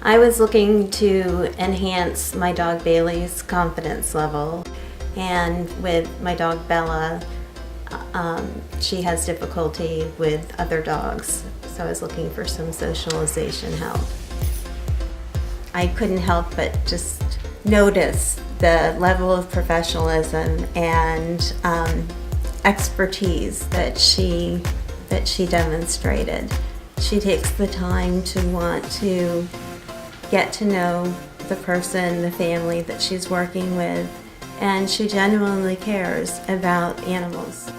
I was looking to enhance my dog Bailey's confidence level, and with my dog Bella, she has difficulty with other dogs, so I was looking for some socialization help. I couldn't help but just notice the level of professionalism and expertise that she demonstrated. She takes the time to want to get to know the person, the family that she's working with, and she genuinely cares about animals.